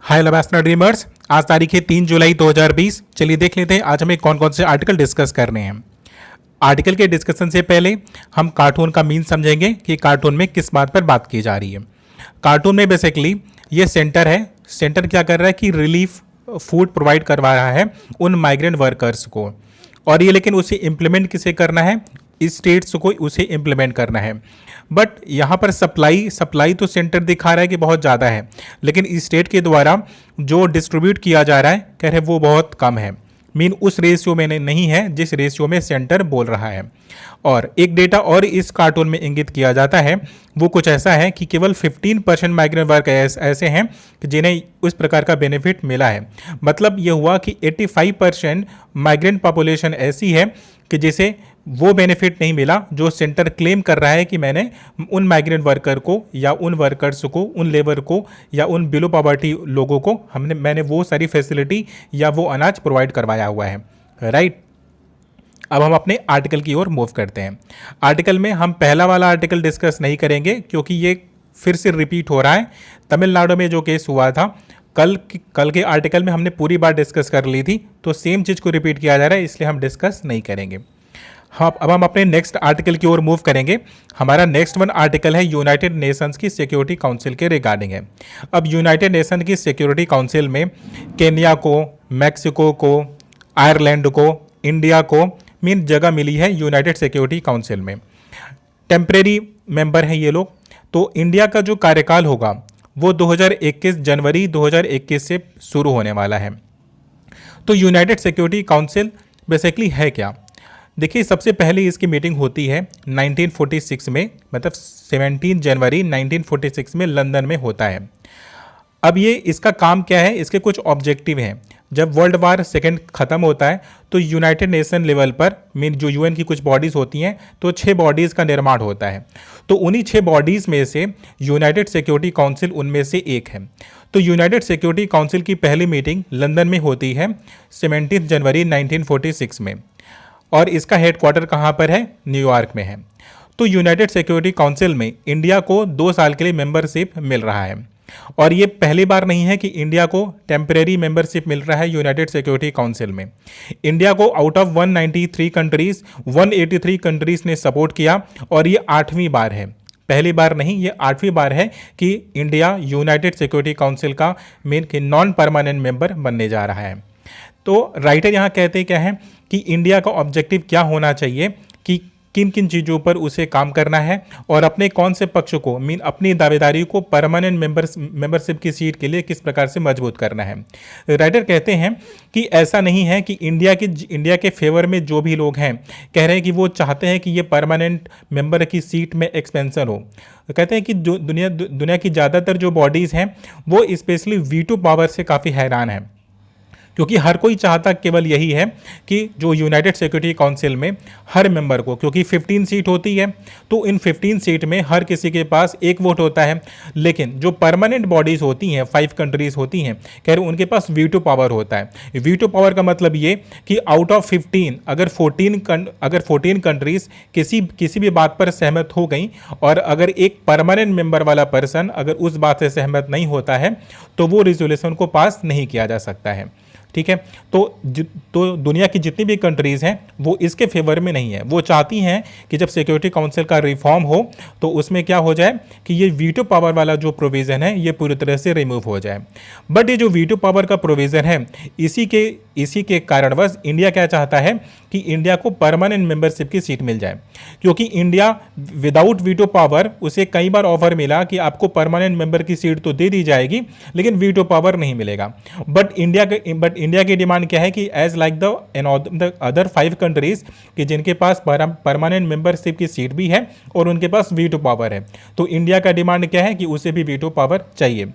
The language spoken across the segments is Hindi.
हाय लबास्टर ड्रीमर्स। आज तारीख है 3 जुलाई 2020। चलिए देख लेते हैं आज हमें कौन कौन से आर्टिकल डिस्कस करने हैं। आर्टिकल के डिस्कशन से पहले हम कार्टून का मीन समझेंगे कि कार्टून में किस बात पर बात की जा रही है। कार्टून में बेसिकली ये सेंटर है। सेंटर क्या कर रहा है कि रिलीफ फूड प्रोवाइड करवा रहा है उन माइग्रेंट वर्कर्स को, और ये लेकिन उसे इम्प्लीमेंट किसे करना है, स्टेट्स को उसे इम्प्लीमेंट करना है। बट यहाँ पर सप्लाई तो सेंटर दिखा रहा है कि बहुत ज़्यादा है, लेकिन स्टेट के द्वारा जो डिस्ट्रीब्यूट किया जा रहा है कह रहे वो बहुत कम है। मीन उस रेशियो में नहीं है जिस रेशियो में सेंटर बोल रहा है। और एक डेटा और इस कार्टून में इंगित किया जाता है, वो कुछ ऐसा है कि केवल 15% माइग्रेंट वर्क ऐसे हैं कि जिन्हें उस प्रकार का बेनिफिट मिला है। मतलब ये हुआ कि 85% माइग्रेंट पॉपुलेशन ऐसी है कि जिसे वो बेनिफिट नहीं मिला जो सेंटर क्लेम कर रहा है कि मैंने उन माइग्रेंट वर्कर को या उन वर्कर्स को, उन लेबर को या उन बिलो पॉवर्टी लोगों को मैंने वो सारी फैसिलिटी या वो अनाज प्रोवाइड करवाया हुआ है। राइट। अब हम अपने आर्टिकल की ओर मूव करते हैं। आर्टिकल में हम पहला वाला आर्टिकल डिस्कस नहीं करेंगे क्योंकि ये फिर से रिपीट हो रहा है। तमिलनाडु में जो केस हुआ था कल के आर्टिकल में हमने पूरी बात डिस्कस कर ली थी, तो सेम चीज़ को रिपीट किया जा रहा है, इसलिए हम डिस्कस नहीं करेंगे। हाँ, अब हम अपने नेक्स्ट आर्टिकल की ओर मूव करेंगे। हमारा नेक्स्ट वन आर्टिकल है यूनाइटेड नेशंस की सिक्योरिटी काउंसिल के रिगार्डिंग है। अब यूनाइटेड नेशन की सिक्योरिटी काउंसिल में केन्या को, मैक्सिको को, आयरलैंड को, इंडिया को मीन जगह मिली है यूनाइटेड सिक्योरिटी काउंसिल में। टेम्परेरी मेंबर हैं ये लोग। तो इंडिया का जो कार्यकाल होगा वो 2021 जनवरी 2021 से शुरू होने वाला है। तो यूनाइटेड सिक्योरिटी काउंसिल बेसिकली है क्या? देखिए, सबसे पहले इसकी मीटिंग होती है 1946 में, मतलब 17 जनवरी 1946 में लंदन में होता है। अब ये इसका काम क्या है, इसके कुछ ऑब्जेक्टिव हैं। जब वर्ल्ड वार सेकेंड ख़त्म होता है तो यूनाइटेड नेशन लेवल पर मीन जो यूएन की कुछ बॉडीज़ होती हैं, तो 6 बॉडीज़ का निर्माण होता है। तो उन्हीं 6 बॉडीज़ में से यूनाइटेड सिक्योरिटी काउंसिल उनमें से एक है। तो यूनाइटेड सिक्योरिटी काउंसिल की पहली मीटिंग लंदन में होती है 17 जनवरी 1946 में, और इसका हेडक्वार्टर कहाँ पर है? न्यूयॉर्क में है। तो यूनाइटेड सिक्योरिटी काउंसिल में इंडिया को 2 साल के लिए मेंबरशिप मिल रहा है, और ये पहली बार नहीं है कि इंडिया को टेम्परेरी मेंबरशिप मिल रहा है यूनाइटेड सिक्योरिटी काउंसिल में। इंडिया को आउट ऑफ 193 कंट्रीज 183 कंट्रीज ने सपोर्ट किया, और ये 8वीं बार है, पहली बार नहीं, ये 8वीं बार है कि इंडिया यूनाइटेड सिक्योरिटी काउंसिल का मेन के नॉन परमानेंट मेंबर बनने जा रहा है। तो राइटर यहाँ कहते क्या है कि इंडिया का ऑब्जेक्टिव क्या होना चाहिए, कि किन किन चीज़ों पर उसे काम करना है और अपने कौन से पक्ष को मीन अपनी दावेदारी को परमानेंट मेंबरशिप की सीट के लिए किस प्रकार से मजबूत करना है। राइटर कहते हैं कि ऐसा नहीं है कि इंडिया के फेवर में जो भी लोग हैं कह रहे हैं कि वो चाहते हैं कि ये परमानेंट मेंबर की सीट में एक्सपेंशन हो। कहते हैं कि जो दुनिया की ज़्यादातर जो बॉडीज़ हैं वो स्पेशली वीटो पावर से काफ़ी हैरान है, क्योंकि हर कोई चाहता केवल यही है कि जो यूनाइटेड सिक्योरिटी काउंसिल में हर मेंबर को, क्योंकि 15 सीट होती है, तो इन 15 सीट में हर किसी के पास एक वोट होता है। लेकिन जो परमानेंट बॉडीज़ होती हैं, 5 कंट्रीज़ होती हैं, कह रहे उनके पास वीटो पावर होता है। वीटो पावर का मतलब ये कि आउट ऑफ 15 अगर 14 कंट्रीज़ किसी भी बात पर सहमत हो गई, और अगर एक परमानेंट मेंबर वाला पर्सन अगर उस बात से सहमत नहीं होता है, तो वो रिजोल्यूशन को पास नहीं किया जा सकता है। ठीक है। तो दुनिया की जितनी भी कंट्रीज़ हैं वो इसके फेवर में नहीं है। वो चाहती हैं कि जब सिक्योरिटी काउंसिल का रिफॉर्म हो तो उसमें क्या हो जाए कि ये वीटो पावर वाला जो प्रोविज़न है ये पूरी तरह से रिमूव हो जाए। बट ये जो वीटो पावर का प्रोविज़न है, इसी के कारणवश इंडिया क्या चाहता है कि इंडिया को परमानेंट मेंबरशिप की सीट मिल जाए, क्योंकि इंडिया विदाउट वीटो पावर, उसे कई बार ऑफर मिला कि आपको परमानेंट मेंबर की सीट तो दे दी जाएगी लेकिन वीटो पावर नहीं मिलेगा। बट इंडिया की डिमांड क्या है कि as like the other 5 countries कि जिनके पास परमानेंट मेंबरशिप की सीट भी है और उनके पास वीटो पावर है, तो इंडिया का डिमांड क्या है कि उसे भी वीटो पावर चाहिए।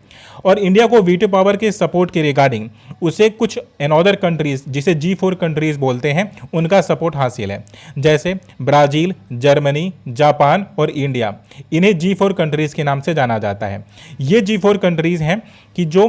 और इंडिया को वीटो पावर के सपोर्ट के रिगार्डिंग उसे कुछ अनदर कंट्रीज, जिसे G4 कंट्रीज बोलते हैं, उनका सपोर्ट हासिल है, जैसे ब्राज़ील, जर्मनी, जापान और इंडिया। इन्हें G4 कंट्रीज के नाम से जाना जाता है। ये G4 कंट्रीज हैं कि जो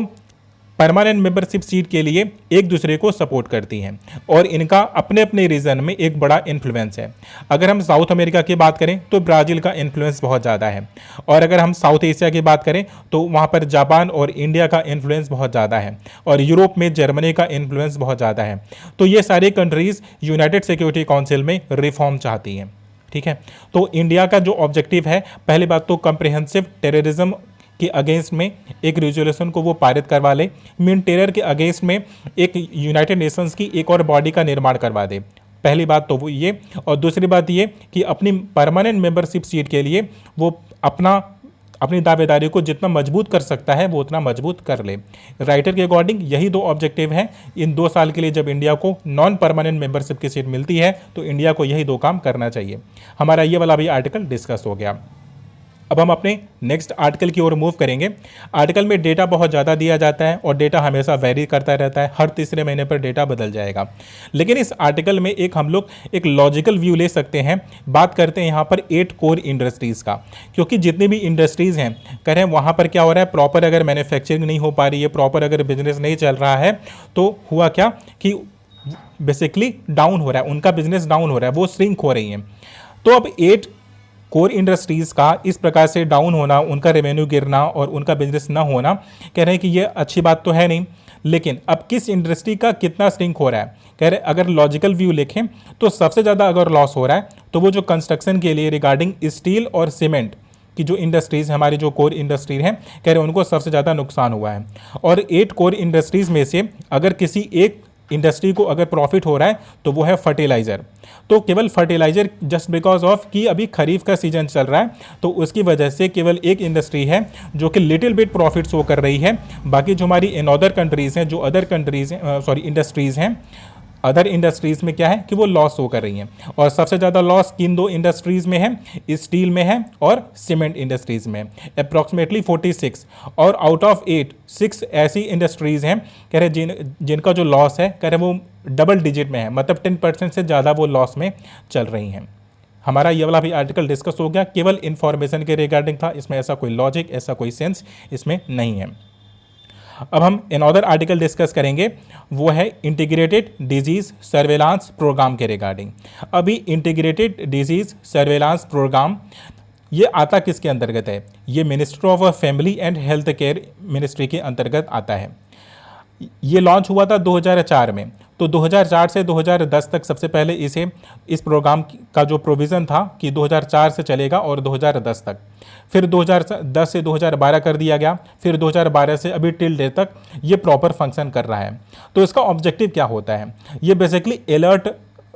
परमानेंट मेंबरशिप सीट के लिए एक दूसरे को सपोर्ट करती हैं और इनका अपने अपने रीजन में एक बड़ा इन्फ्लुएंस है। अगर हम साउथ अमेरिका की बात करें तो ब्राज़ील का इन्फ्लुएंस बहुत ज़्यादा है, और अगर हम साउथ एशिया की बात करें तो वहाँ पर जापान और इंडिया का इन्फ्लुएंस बहुत ज़्यादा है, और यूरोप में जर्मनी का इन्फ्लुएंस बहुत ज़्यादा है। तो ये सारी कंट्रीज़ यूनाइटेड सिक्योरिटी काउंसिल में रिफॉर्म चाहती हैं। ठीक है, तो इंडिया का जो ऑब्जेक्टिव है, पहली बात तो कम्प्रिहेंसिव टेररिज्म के अगेंस्ट में एक रेजोल्यूशन को वो पारित करवा ले, मीन टेरर के अगेंस्ट में एक यूनाइटेड नेशंस की एक और बॉडी का निर्माण करवा दे। पहली बात तो वो ये, और दूसरी बात ये कि अपनी परमानेंट मेंबरशिप सीट के लिए वो अपनी दावेदारी को जितना मजबूत कर सकता है वो उतना मजबूत कर ले। राइटर के अकॉर्डिंग यही दो ऑब्जेक्टिव हैं इन 2 साल के लिए। जब इंडिया को नॉन परमानेंट मेंबरशिप की सीट मिलती है तो इंडिया को यही 2 काम करना चाहिए। हमारा ये वाला भी आर्टिकल डिस्कस हो गया। अब हम अपने नेक्स्ट आर्टिकल की ओर मूव करेंगे। आर्टिकल में डेटा बहुत ज़्यादा दिया जाता है और डेटा हमेशा वेरी करता रहता है, हर तीसरे महीने पर डेटा बदल जाएगा। लेकिन इस आर्टिकल में एक हम लोग एक लॉजिकल व्यू ले सकते हैं। बात करते हैं यहाँ पर 8 कोर इंडस्ट्रीज़ का, क्योंकि जितनी भी इंडस्ट्रीज़ हैं कह रहे हैं वहाँ पर क्या हो रहा है, प्रॉपर अगर मैन्युफैक्चरिंग नहीं हो पा रही है, प्रॉपर अगर बिजनेस नहीं चल रहा है, तो हुआ क्या कि बेसिकली डाउन हो रहा है, उनका बिजनेस डाउन हो रहा है, वो श्रिंक हो रही हैं। तो अब 8 कोर इंडस्ट्रीज़ का इस प्रकार से डाउन होना, उनका रेवेन्यू गिरना और उनका बिजनेस ना होना, कह रहे हैं कि ये अच्छी बात तो है नहीं। लेकिन अब किस इंडस्ट्री का कितना श्रिंक हो रहा है, कह रहे अगर लॉजिकल व्यू लिखें तो सबसे ज़्यादा अगर लॉस हो रहा है तो वो जो कंस्ट्रक्शन के लिए रिगार्डिंग स्टील और सीमेंट की जो इंडस्ट्रीज़ हमारी जो कोर इंडस्ट्री हैं, कह रहे हैं उनको सबसे ज़्यादा नुकसान हुआ है। और 8 कोर इंडस्ट्रीज़ में से अगर किसी एक इंडस्ट्री को अगर प्रॉफिट हो रहा है तो वो है फर्टिलाइज़र। तो केवल फर्टिलाइज़र जस्ट बिकॉज ऑफ कि अभी खरीफ का सीजन चल रहा है तो उसकी वजह से केवल एक इंडस्ट्री है जो कि लिटिल बिट प्रॉफिट शो कर रही है। बाकी जो हमारी इन अदर कंट्रीज़ हैं, जो अदर कंट्रीज़ हैं, इंडस्ट्रीज़ हैं, अदर इंडस्ट्रीज़ में क्या है कि वो लॉस शो कर रही हैं। और सबसे ज़्यादा लॉस किन 2 इंडस्ट्रीज़ में है, स्टील में है और सीमेंट इंडस्ट्रीज़ में, अप्रॉक्सीमेटली 46। और आउट ऑफ 8 6 ऐसी इंडस्ट्रीज़ हैं कह रहे जिनका जो लॉस है कह रहे वो डबल डिजिट में है, मतलब 10% से ज़्यादा वो लॉस में चल रही हैं। हमारा ये वाला भी आर्टिकल डिस्कस हो गया, केवल इन्फॉर्मेशन के रिगार्डिंग था, इसमें ऐसा कोई लॉजिक, ऐसा कोई सेंस इसमें नहीं है। अब हम अनदर आर्टिकल डिस्कस करेंगे, वो है इंटीग्रेटेड डिजीज़ सर्वेलांस प्रोग्राम के रिगार्डिंग। अभी इंटीग्रेटेड डिजीज़ सर्वेलांस प्रोग्राम ये आता किसके अंतर्गत है, ये ministry of family and health care ministry के अंतर्गत आता है। ये लॉन्च हुआ था 2004 में, तो 2004 से 2010 तक सबसे पहले इस प्रोग्राम का जो प्रोविज़न था कि 2004 से चलेगा और 2010 तक, फिर 2010 से 2012 कर दिया गया, फिर 2012 से अभी टिल डेट तक ये प्रॉपर फंक्शन कर रहा है। तो इसका ऑब्जेक्टिव क्या होता है, ये बेसिकली अलर्ट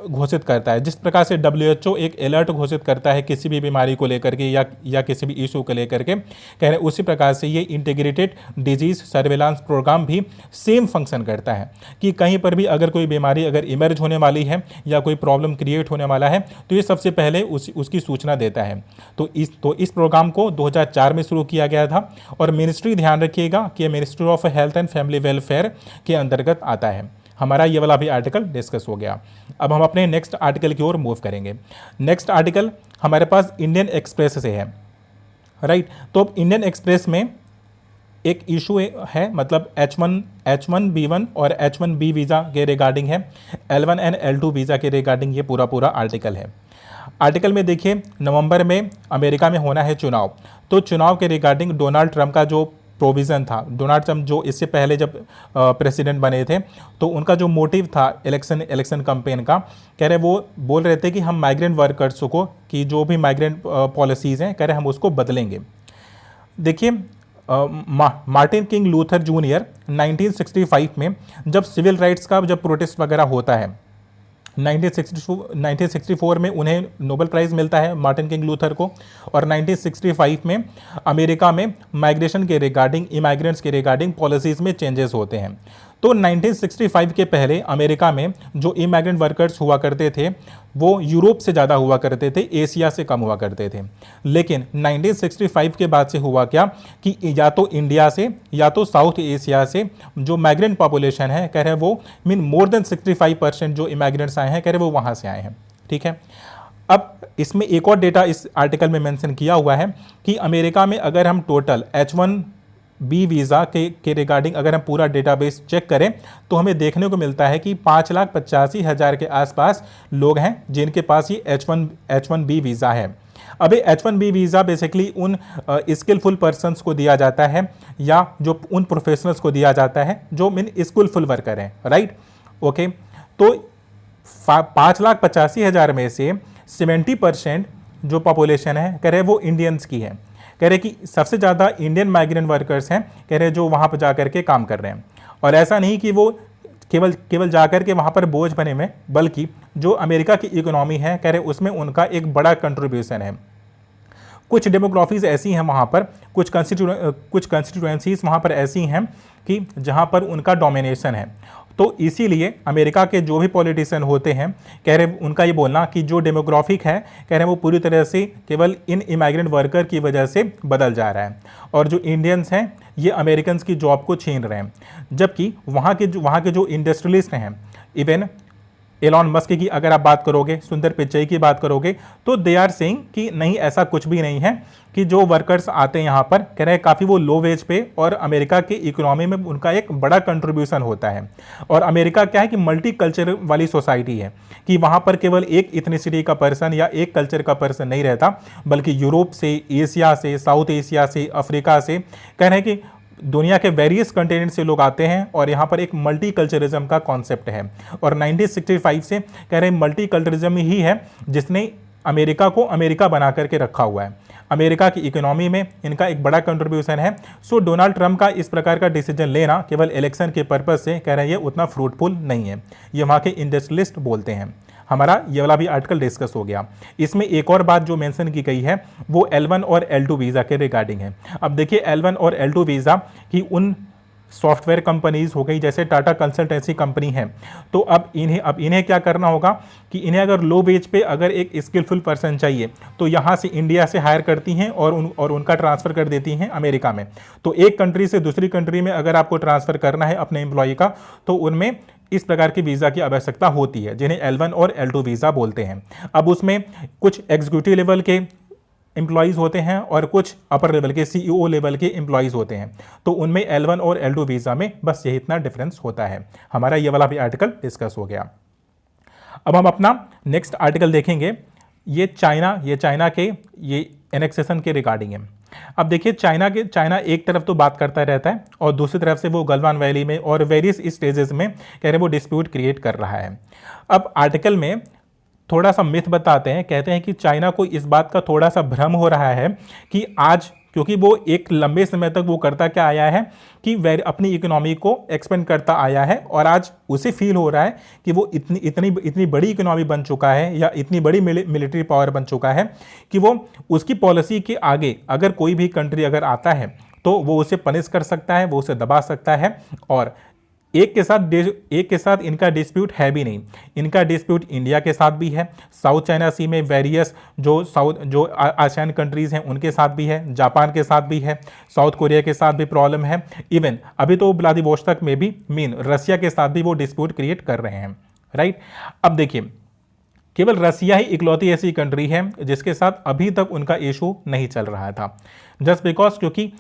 घोषित करता है। जिस प्रकार से WHO एक अलर्ट घोषित करता है किसी भी बीमारी को लेकर के या किसी भी इशू को लेकर के, कह रहे उसी प्रकार से ये इंटीग्रेटेड डिजीज़ सर्वेलांस प्रोग्राम भी सेम फंक्शन करता है कि कहीं पर भी अगर कोई बीमारी अगर इमर्ज होने वाली है या कोई प्रॉब्लम क्रिएट होने वाला है तो ये सबसे पहले उसकी सूचना देता है। तो इस प्रोग्राम को 2004 में शुरू किया गया था, और मिनिस्ट्री ध्यान रखिएगा कि ministry of health and family welfare के अंतर्गत आता है। हमारा ये वाला भी आर्टिकल डिस्कस हो गया। अब हम अपने नेक्स्ट आर्टिकल की ओर मूव करेंगे। नेक्स्ट आर्टिकल हमारे पास इंडियन एक्सप्रेस से है, राइट। तो अब इंडियन एक्सप्रेस में एक इशू है, मतलब H1B1 और H1B वीज़ा के रिगार्डिंग है, L1 एंड L2 वीज़ा के रिगार्डिंग ये पूरा आर्टिकल है। आर्टिकल में देखिए, नवंबर में अमेरिका में होना है चुनाव, तो चुनाव के रिगार्डिंग डोनाल्ड ट्रंप का जो प्रोविज़न था, डोनाल्ड ट्रंप जो इससे पहले जब प्रेसिडेंट बने थे तो उनका जो मोटिव था इलेक्शन कैंपेन का, कह रहे वो बोल रहे थे कि हम माइग्रेंट वर्कर्स को कि जो भी माइग्रेंट पॉलिसीज़ हैं कह रहे हम उसको बदलेंगे। देखिए, मार्टिन किंग लूथर जूनियर 1965 में जब सिविल राइट्स का जब प्रोटेस्ट वगैरह होता है, 1964 में उन्हें नोबेल प्राइज़ मिलता है मार्टिन किंग लूथर को, और 1965 में अमेरिका में माइग्रेशन के रिगार्डिंग, इमाइग्रेंट्स के रिगार्डिंग पॉलिसीज़ में चेंजेस होते हैं। तो 1965 के पहले अमेरिका में जो इमाइग्रेंट वर्कर्स हुआ करते थे वो यूरोप से ज़्यादा हुआ करते थे, एशिया से कम हुआ करते थे। लेकिन 1965 के बाद से हुआ क्या कि या तो इंडिया से या तो साउथ एशिया से जो माइग्रेंट पॉपुलेशन है कह रहे हैं वो मोर देन 65% जो इमाइग्रेंट्स आए हैं कह रहे वो वहाँ से आए हैं। ठीक है, अब इसमें एक और डेटा इस आर्टिकल में मेंशन किया हुआ है कि अमेरिका में अगर हम टोटल बी वीज़ा के रिगार्डिंग अगर हम पूरा डेटाबेस चेक करें तो हमें देखने को मिलता है कि 5,85,000 के आसपास लोग हैं जिनके पास ये H1B वीज़ा है। अब ये H1B वीज़ा बेसिकली उन स्किलफुल पर्सनस को दिया जाता है या जो उन प्रोफेशनल्स को दिया जाता है जो मीन स्किलफुल वर्कर हैं, राइट। ओके, तो 5,85,000 में से 70% जो पॉपुलेशन है कह रहे वो इंडियंस की है। कह रहे कि सबसे ज़्यादा इंडियन माइग्रेंट वर्कर्स हैं, कह रहे जो वहाँ पर जा कर के काम कर रहे हैं। और ऐसा नहीं कि वो केवल जा कर के वहाँ पर बोझ बने में, बल्कि जो अमेरिका की इकोनॉमी है कह रहे उसमें उनका एक बड़ा कंट्रीब्यूशन है। कुछ डेमोग्राफीज ऐसी हैं वहाँ पर, कुछ कंस्टिट्यूएंसीज वहाँ पर ऐसी हैं कि जहाँ पर उनका डोमिनेशन है। तो इसीलिए अमेरिका के जो भी पॉलिटिशियन होते हैं कह रहे उनका ये बोलना कि जो डेमोग्राफिक है कह रहे वो पूरी तरह से केवल इन इमाइग्रेंट वर्कर की वजह से बदल जा रहा है और जो इंडियंस हैं ये अमेरिकन की जॉब को छीन रहे हैं। जबकि वहाँ के जो इंडस्ट्रियलिस्ट हैं, इवन एलॉन मस्क की अगर आप बात करोगे, सुंदर पिचाई की बात करोगे, तो दे आर सेइंग कि नहीं, ऐसा कुछ भी नहीं है कि जो वर्कर्स आते हैं यहाँ पर कह रहे हैं काफ़ी वो लो वेज पे और अमेरिका की इकोनॉमी में उनका एक बड़ा कंट्रीब्यूशन होता है। और अमेरिका क्या है कि मल्टी कल्चर वाली सोसाइटी है कि वहाँ पर केवल एक इथनिसिटी का पर्सन या एक कल्चर का पर्सन नहीं रहता, बल्कि यूरोप से, एशिया से, साउथ एशिया से, अफ्रीका से, कह रहे हैं कि दुनिया के वेरियस कंटिनेंट से लोग आते हैं और यहाँ पर एक मल्टी कल्चरिज्म का कॉन्सेप्ट है। और 1965 से कह रहे हैं मल्टी कल्चरिज्म ही है जिसने अमेरिका को अमेरिका बना करके रखा हुआ है। अमेरिका की इकोनॉमी में इनका एक बड़ा कंट्रीब्यूशन है। सो डोनाल्ड ट्रंप का इस प्रकार का डिसीजन लेना केवल इलेक्शन के पर्पज से कह रहे हैं ये उतना फ्रूटफुल नहीं है, ये वहाँ के इंडस्ट्रियलिस्ट बोलते हैं। हमारा ये वाला भी आर्टिकल डिस्कस हो गया। इसमें एक और बात जो मेंशन की गई है वो L1 और L2 वीज़ा के रिगार्डिंग है। अब देखिए L1 और L2 वीज़ा की उन सॉफ्टवेयर कंपनीज हो गई जैसे टाटा कंसल्टेंसी कंपनी है, तो अब इन्हें क्या करना होगा कि इन्हें अगर लो वेज पे अगर एक स्किलफुल पर्सन चाहिए तो यहाँ से इंडिया से हायर करती हैं और उनका ट्रांसफ़र कर देती हैं अमेरिका में। तो एक कंट्री से दूसरी कंट्री में अगर आपको ट्रांसफ़र करना है अपने एम्प्लॉय का तो उनमें इस प्रकार की वीज़ा की आवश्यकता होती है जिन्हें L1 और L2 वीज़ा बोलते हैं। अब उसमें कुछ एग्जीक्यूटिव लेवल के एम्प्लॉयज़ होते हैं और कुछ अपर लेवल के CEO लेवल के एम्प्लॉयज़ होते हैं, तो उनमें L1 और L2 वीज़ा में बस यही इतना डिफरेंस होता है। हमारा ये वाला भी आर्टिकल डिस्कस हो गया। अब हम अपना नेक्स्ट आर्टिकल देखेंगे। ये चाइना के ये एनेक्सेशन के रिगार्डिंग है। अब देखिए चाइना एक तरफ तो बात करता रहता है और दूसरी तरफ से वो गलवान वैली में और वेरियस स्टेजेस में कह रहे वो डिस्प्यूट क्रिएट कर रहा है। अब आर्टिकल में थोड़ा सा मिथ बताते हैं, कहते हैं कि चाइना को इस बात का थोड़ा सा भ्रम हो रहा है कि आज, क्योंकि वो एक लंबे समय तक वो करता क्या आया है कि अपनी इकोनॉमी को एक्सपेंड करता आया है और आज उसे फील हो रहा है कि वो इतनी बड़ी इकोनॉमी बन चुका है या इतनी बड़ी मिलिट्री पावर बन चुका है कि वो उसकी पॉलिसी के आगे अगर कोई भी कंट्री अगर आता है तो वो उसे पनिश कर सकता है, वो उसे दबा सकता है। और एक के साथ इनका डिस्प्यूट है भी नहीं, इनका डिस्प्यूट इंडिया के साथ भी है, साउथ चाइना सी में वेरियस जो आसियान कंट्रीज़ हैं उनके साथ भी है, जापान के साथ भी है, साउथ कोरिया के साथ भी प्रॉब्लम है, इवन अभी तो व्लादिवोस्टोक में भी रसिया के साथ भी वो डिस्प्यूट क्रिएट कर रहे हैं, राइट। अब देखिए केवल रसिया ही इकलौती ऐसी कंट्री है जिसके साथ अभी तक उनका इशू नहीं चल रहा था, जस्ट बिकॉज क्योंकि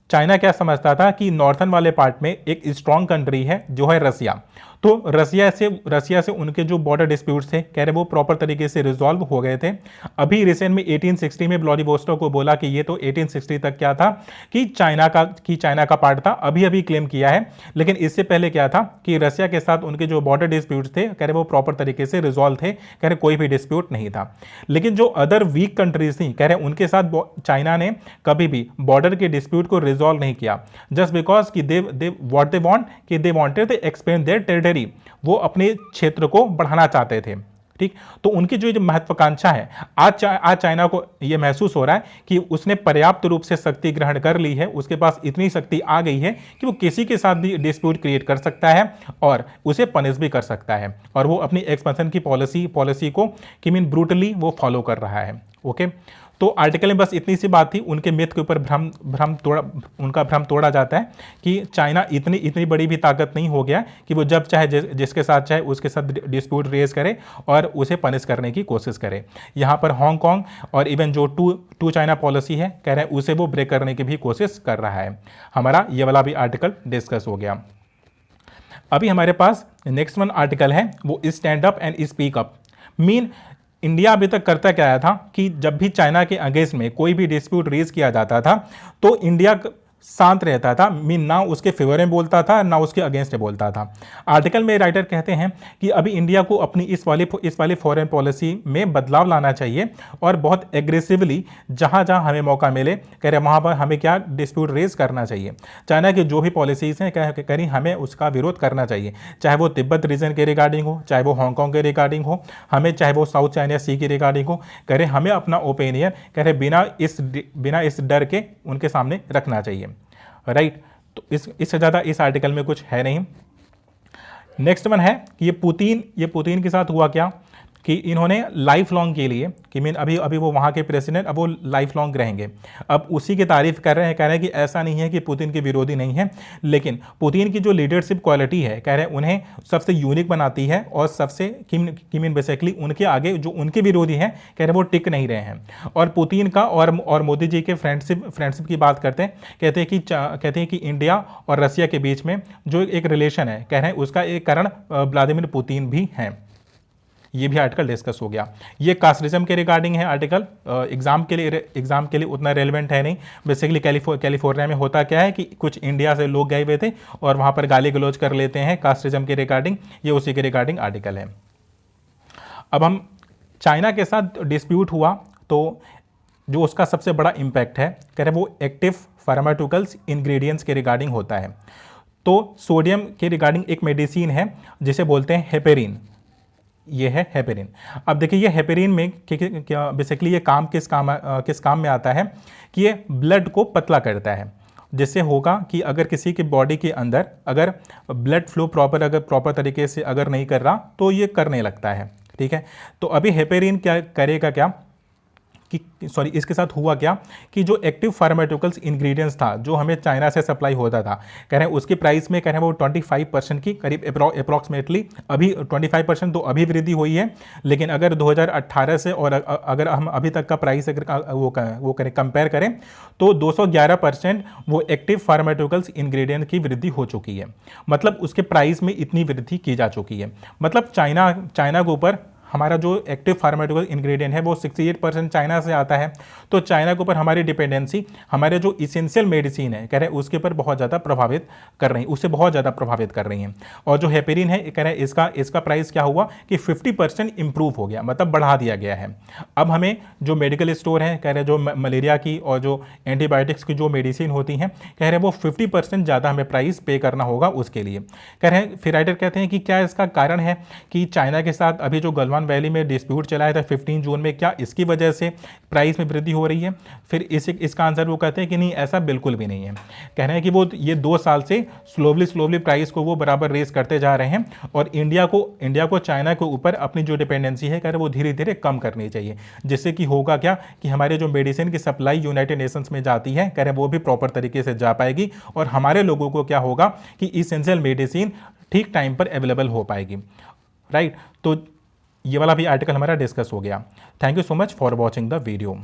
चाइना क्या समझता था कि नॉर्थन वाले पार्ट में एक स्ट्रॉन्ग कंट्री है जो है रसिया, तो रसिया से उनके जो बॉर्डर डिस्प्यूट्स थे कह रहे वो प्रॉपर तरीके से रिजॉल्व हो गए थे। अभी रिसेंट में 1860 में व्लादिवोस्टोक को बोला कि ये तो 1860 तक क्या था कि चाइना का पार्ट था, अभी क्लेम किया है, लेकिन इससे पहले क्या था कि रसिया के साथ उनके जो बॉर्डर डिस्प्यूट्स थे कह रहे वो प्रॉपर तरीके से रिजॉल्व थे, कह रहे कोई भी डिस्प्यूट नहीं था। लेकिन जो अदर वीक कंट्रीज थी कह रहे उनके साथ चाइना ने कभी भी बॉर्डर के डिस्प्यूट को रिजॉल्व नहीं किया, जस्ट बिकॉज कि they wanted to expand their territory, वो अपने क्षेत्र को बढ़ाना चाहते थे, ठीक। तो उनकी जो महत्वाकांक्षा है आज चाइना को यह महसूस हो रहा है कि उसने पर्याप्त रूप से शक्ति ग्रहण कर ली है, उसके पास इतनी शक्ति आ गई है कि वो किसी के साथ भी डिस्प्यूट क्रिएट कर सकता है और उसे पनिश भी कर सकता है, और वो अपनी एक्सपेंशन की पॉलिसी को कि मीन ब्रूटली वो फॉलो कर रहा है। ओके, तो आर्टिकल में बस इतनी सी बात थी, उनके मिथ के ऊपर उनका भ्रम तोड़ा जाता है कि चाइना इतनी बड़ी भी ताकत नहीं हो गया कि वो जब चाहे जिसके साथ चाहे उसके साथ डिस्प्यूट रेज करे और उसे पनिश करने की कोशिश करे। यहाँ पर हांगकांग और इवन जो टू चाइना पॉलिसी है कह रहे हैं उसे वो ब्रेक करने की भी कोशिश कर रहा है। हमारा ये वाला भी आर्टिकल डिस्कस हो गया। अभी हमारे पास नेक्स्ट वन आर्टिकल है वो stand up and speak up. Mean India अभी तक करता क्या आया था कि जब भी चाइना के अगेंस्ट में कोई भी डिस्प्यूट रेज किया जाता था तो इंडिया शांत रहता था, मीन ना उसके फेवर में बोलता था ना उसके अगेंस्ट में बोलता था। आर्टिकल में राइटर कहते हैं कि अभी इंडिया को अपनी इस वाली फॉरेन पॉलिसी में बदलाव लाना चाहिए और बहुत एग्रेसिवली जहां जहां हमें मौका मिले कह रहे वहां पर हमें क्या डिस्प्यूट रेज करना चाहिए। चाइना की जो भी पॉलिसीज़ हैं कह रही हमें उसका विरोध करना चाहिए, चाहे वो तिब्बत रीजन के रिगार्डिंग हो, चाहे वो हांगकांग के रिगार्डिंग हो, हमें चाहे वो साउथ चाइना सी की रिगार्डिंग हो, कह रहे हमें अपना ओपिनियन कह रहे बिना इस डर के उनके सामने रखना चाहिए। राइट, तो इससे ज़्यादा इस आर्टिकल में कुछ है नहीं। नेक्स्ट वन है कि ये पुतिन के साथ हुआ क्या कि इन्होंने लाइफ लॉन्ग के लिए कि मीन अभी वो वहाँ के प्रेसिडेंट, अब वो लाइफ लॉन्ग रहेंगे। अब उसी की तारीफ कर रहे हैं, कह रहे हैं कि ऐसा नहीं है कि पुतिन के विरोधी नहीं है, लेकिन पुतिन की जो लीडरशिप क्वालिटी है कह रहे हैं उन्हें सबसे यूनिक बनाती है और सबसे कि मीन बेसिकली उनके आगे जो उनके विरोधी हैं कह रहे हैं वो टिक नहीं रहे हैं। और पुतिन का और मोदी जी के फ्रेंडशिप की बात करते हैं, कहते हैं कि इंडिया और रसिया के बीच में जो एक रिलेशन है कह रहे हैं उसका एक कारण व्लादिमीर पुतिन भी हैं। ये भी आर्टिकल डिस्कस हो गया। ये कास्टिज्म के रिगार्डिंग है आर्टिकल, एग्जाम के लिए उतना रेलेवेंट है नहीं। बेसिकली कैलिफोर्निया में होता क्या है कि कुछ इंडिया से लोग गए हुए थे और वहाँ पर गाली गलौज कर लेते हैं कास्टिज्म के रिगार्डिंग, ये उसी के रिगार्डिंग आर्टिकल है। अब हम चाइना के साथ डिस्प्यूट हुआ तो जो उसका सबसे बड़ा इम्पैक्ट है कह रहे वो एक्टिव फार्मास्यूटिकल्स इंग्रेडिएंट्स के रिगार्डिंग होता है। तो सोडियम के रिगार्डिंग एक मेडिसिन है जिसे बोलते हैं हेपेरिन, ये है हेपेरिन। अब देखिए ये हेपेरिन में क्या बेसिकली ये किस काम में आता है कि ये ब्लड को पतला करता है, जिससे होगा कि अगर किसी की बॉडी के अंदर अगर ब्लड फ्लो प्रॉपर तरीके से अगर नहीं कर रहा तो ये करने लगता है। ठीक है, तो अभी हेपेरिन क्या करेगा क्या कि इसके साथ हुआ क्या कि जो एक्टिव फार्मास्यूटिकल्स इंग्रेडिएंट्स था जो हमें चाइना से सप्लाई होता था कह रहे हैं उसकी प्राइस में कह रहे हैं वो 25% की करीब अप्रॉक्सीमेटली अभी 25% तो अभी वृद्धि हुई है, लेकिन अगर 2018 से और अगर हम अभी तक का प्राइस अगर वो करें कंपेयर करें तो 211% वो एक्टिव फार्मास्यूटिकल्स इंग्रेडिएंट की वृद्धि हो चुकी है। मतलब उसके प्राइस में इतनी वृद्धि की जा चुकी है। मतलब चाइना के ऊपर हमारा जो एक्टिव फार्मास्यूटिकल इंग्रेडिएंट है वो 68% चाइना से आता है। तो चाइना के ऊपर हमारी डिपेंडेंसी हमारे जो इसेंशियल मेडिसिन है कह रहे हैं उसके ऊपर बहुत ज़्यादा प्रभावित कर रही है, उससे बहुत ज़्यादा प्रभावित कर रही हैं। और जो हेपेरिन है कह रहे हैं इसका प्राइस क्या हुआ कि 50% इंप्रूव हो गया, मतलब बढ़ा दिया गया है। अब हमें जो मेडिकल स्टोर है कह रहे हैं जो मलेरिया की और जो एंटीबायोटिक्स की जो मेडिसिन होती हैं कह रहे हैं वो 50% ज़्यादा हमें प्राइस पे करना होगा उसके लिए। कह रहे हैं फिर राइटर कहते हैं कि क्या इसका कारण है कि चाइना के साथ अभी जो गलवान वैली में डिस्प्यूट चलाया था 15 जून में, क्या इसकी वजह से प्राइस में वृद्धि हो रही है? फिर इसका आंसर वो कहते हैं कि नहीं, ऐसा बिल्कुल भी नहीं है। कह रहे हैं कि वो ये 2 साल से स्लोवली प्राइस को वो बराबर रेस करते जा रहे हैं और इंडिया को चाइना के ऊपर अपनी जो डिपेंडेंसी है कह रहे वो धीरे धीरे कम करनी चाहिए, जिससे कि होगा क्या कि हमारे जो मेडिसिन की सप्लाई यूनाइटेड नेशंस में जाती है कह रहे वो भी प्रॉपर तरीके से जा पाएगी और हमारे लोगों को क्या होगा कि इसेंशियल मेडिसिन ठीक टाइम पर अवेलेबल हो पाएगी। राइट, तो ये वाला भी आर्टिकल हमारा डिस्कस हो गया। Thank you so much for watching the video.